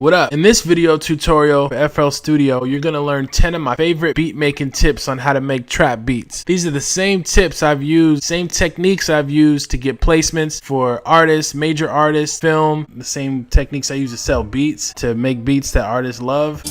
What up? In this video tutorial for FL Studio, you're gonna learn 10 of my favorite beat making tips on how to make trap beats. These are the same tips I've used, same techniques I've used to get placements for artists, major artists, film, the same techniques I use to sell beats, to make beats that artists love.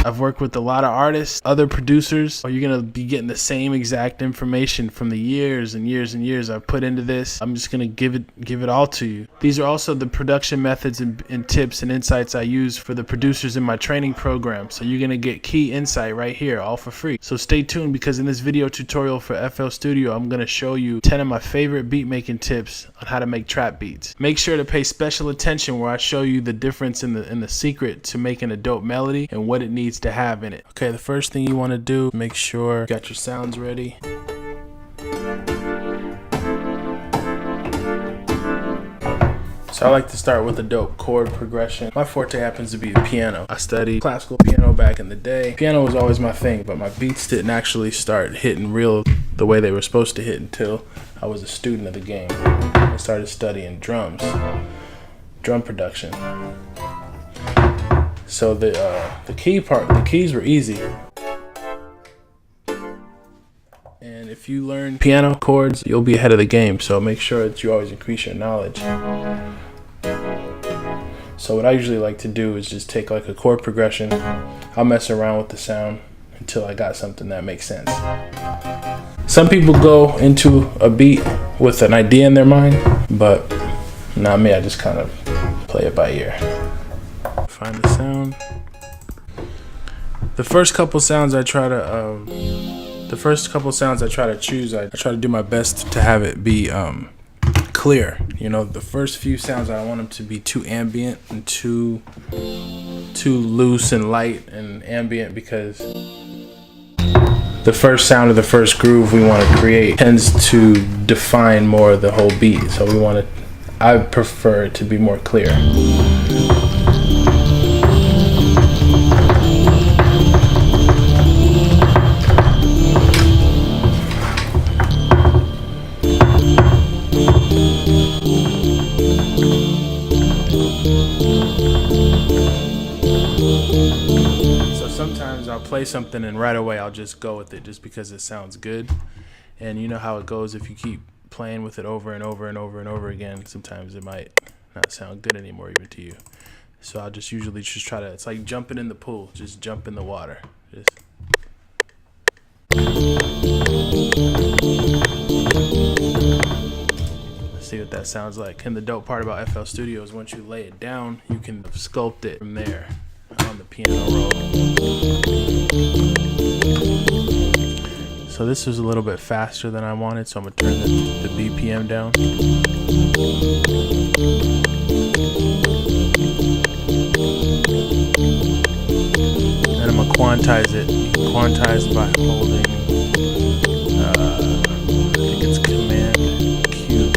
I've worked with a lot of artists, other producers. You're gonna be getting the same exact information from the years and years and years I've put into this. I'm just gonna give it all to you. These are also the production methods and tips and insights I use for the producers in my training program. So you're gonna get key insight right here, all for free. So stay tuned, because in this video tutorial for FL Studio, I'm gonna show you 10 of my favorite beat making tips on how to make trap beats. Make sure to pay special attention where I show you the difference in the secret to making a dope melody and what it needs to have in it. Okay, the first thing you want to do, make sure you got your sounds ready. So I like to start with a dope chord progression. My forte happens to be the piano. I studied classical piano back in the day. Piano was always my thing, but my beats didn't actually start hitting real the way they were supposed to hit until I was a student of the game. I started studying drums, drum production. So the keys were easy. And if you learn piano chords, you'll be ahead of the game. So make sure that you always increase your knowledge. So what I usually like to do is just take like a chord progression. I'll mess around with the sound until I got something that makes sense. Some people go into a beat with an idea in their mind, but not me. I just kind of play it by ear. Find the sound. The first couple sounds I try to choose, I try to do my best to have it be clear. You know, the first few sounds, I don't want them to be too ambient and too loose and light and ambient, because the first sound of the first groove we want to create tends to define more of the whole beat. So I prefer it to be more clear. So sometimes I'll play something and right away I'll just go with it just because it sounds good. And you know how it goes, if you keep playing with it over and over and over and over again, sometimes it might not sound good anymore even to you. So I'll just usually just try to, it's like jumping in the pool, just jump in the water. See what that sounds like. And the dope part about FL Studio is once you lay it down, you can sculpt it from there on the piano roll. So this is a little bit faster than I wanted, so I'm gonna turn the BPM down. And I'm gonna quantize it. Quantize by holding, I think it's Command Q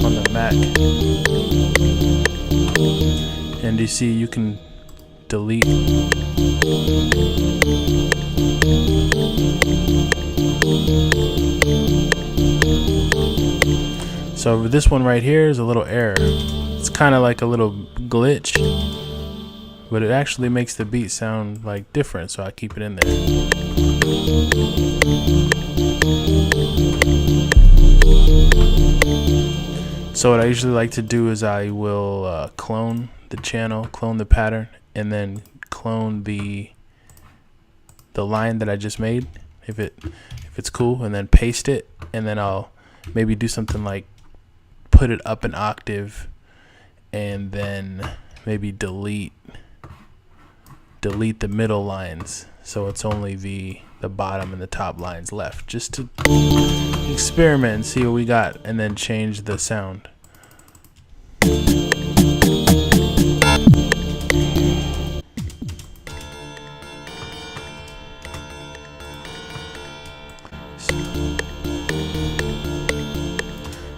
on the Mac. And you see, you can delete. So this one right here is a little error. It's kind of like a little glitch, but it actually makes the beat sound like different, so I keep it in there. So what I usually like to do is I will clone the channel, clone the pattern, and then clone the line that I just made, if it's cool, and then paste it, and then I'll maybe do something like put it up an octave, and then maybe delete the middle lines, so it's only the bottom and the top lines left, just to experiment and see what we got, and then change the sound.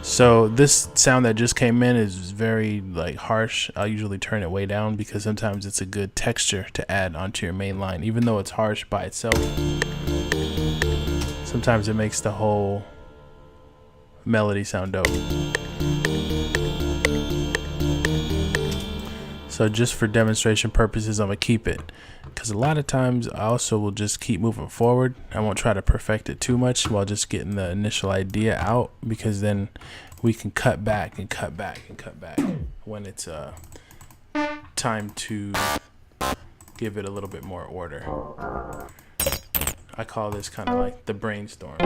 So this sound that just came in is very like harsh. I'll usually turn it way down because sometimes it's a good texture to add onto your main line. Even though it's harsh by itself, sometimes it makes the whole melody sound dope. So just for demonstration purposes, I'm gonna keep it, because a lot of times I also will just keep moving forward. I won't try to perfect it too much while just getting the initial idea out, because then we can cut back and cut back and cut back when it's time to give it a little bit more order. I call this kind of like the brainstorm.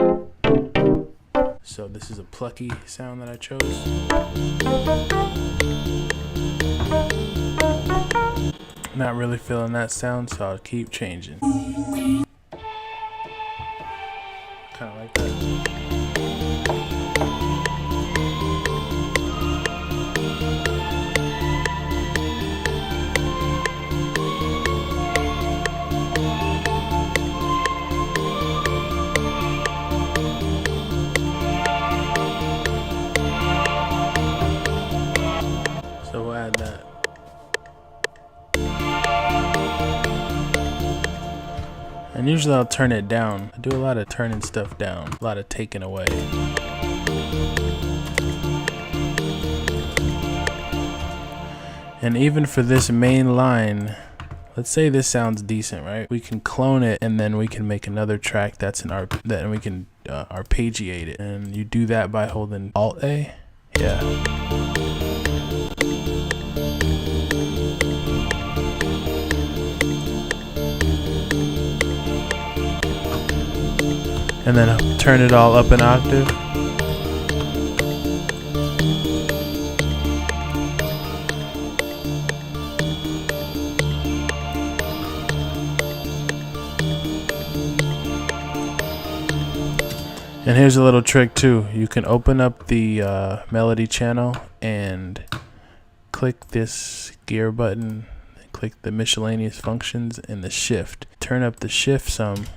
So this is a plucky sound that I chose. Not really feeling that sound, so I'll keep changing. Kind of like that. So we'll add that. And usually I'll turn it down. I do a lot of turning stuff down, a lot of taking away. And even for this main line, let's say this sounds decent, right? We can clone it, and then we can make another track that's an that we can arpeggiate it. And you do that by holding Alt A. Yeah. And then turn it all up an octave. And here's a little trick too. You can open up the melody channel and click this gear button, click the miscellaneous functions and the shift. Turn up the shift some,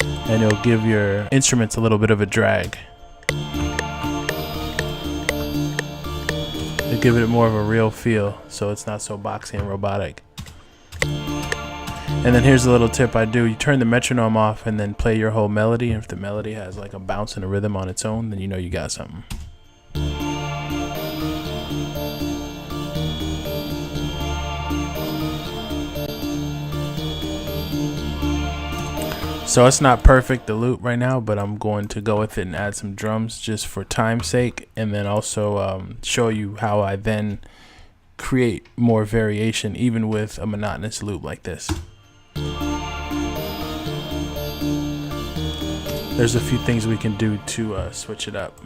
and it'll give your instruments a little bit of a drag. It'll give it more of a real feel, so it's not so boxy and robotic. And then here's a little tip I do. You turn the metronome off and then play your whole melody. And if the melody has like a bounce and a rhythm on its own, then you know you got something. So it's not perfect, the loop right now, but I'm going to go with it and add some drums just for time's sake, and then also show you how I then create more variation even with a monotonous loop like this. There's a few things we can do to switch it up.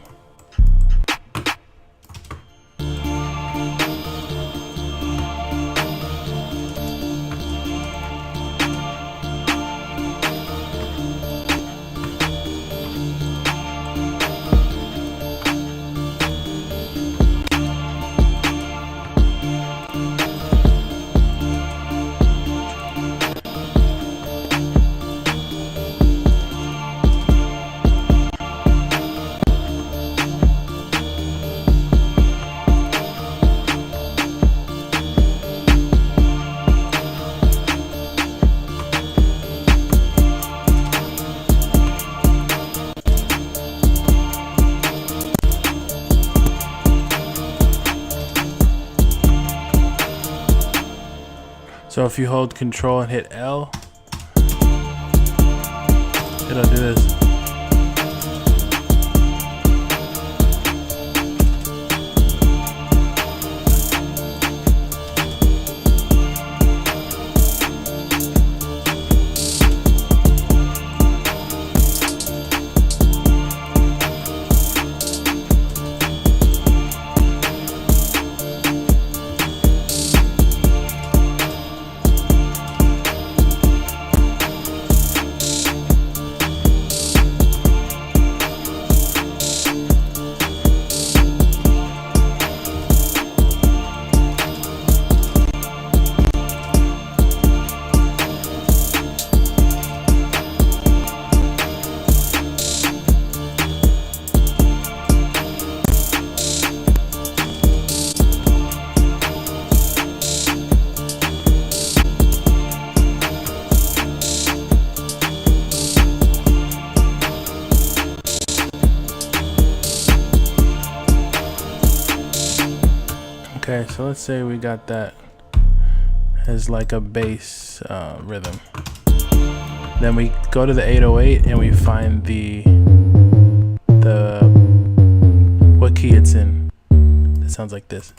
So if you hold Control and hit L, it'll do this. Okay, so let's say we got that as like a bass rhythm. Then we go to the 808 and we find the what key it's in. It sounds like this.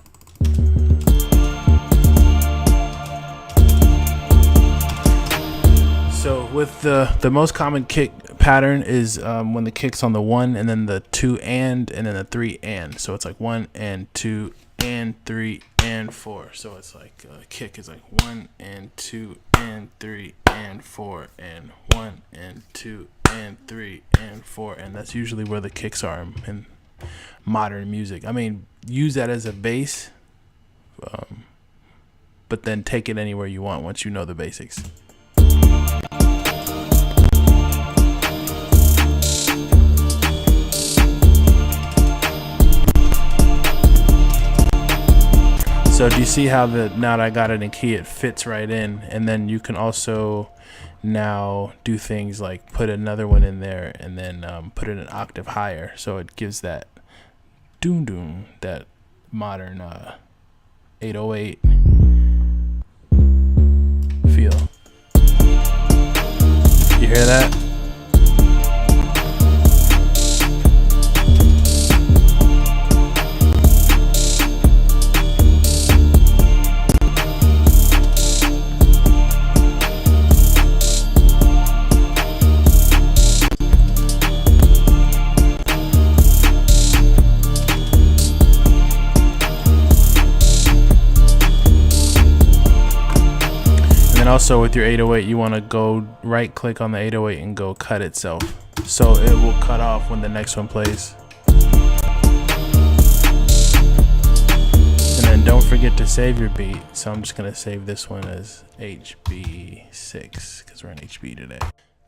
So with the most common kick pattern is when the kick's on the 1 and then the 2 and then the 3 and. So it's like 1 and 2 and 3 and 4. So it's like kick is like 1 and 2 and 3 and 4 and 1 and 2 and 3 and 4, and that's usually where the kicks are in modern music. I mean, use that as a bass, but then take it anywhere you want once you know the basics. So do you see how now that I got it in key, it fits right in? And then you can also now do things like put another one in there and then put it an octave higher. So it gives that doom doom, that modern 808 feel. You hear that? And also with your 808, you want to go right click on the 808 and go cut itself, so it will cut off when the next one plays. And then don't forget to save your beat. So I'm just going to save this one as HB6 because we're in HB today.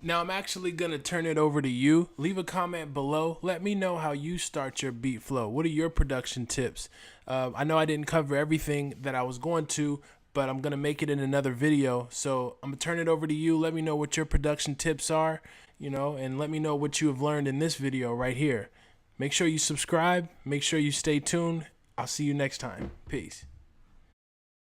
Now I'm actually going to turn it over to you. Leave a comment below. Let me know how you start your beat flow. What are your production tips? I know I didn't cover everything that I was going to, but I'm going to make it in another video. So I'm going to turn it over to you. Let me know what your production tips are, and let me know what you have learned in this video right here. Make sure you subscribe. Make sure you stay tuned. I'll see you next time. Peace.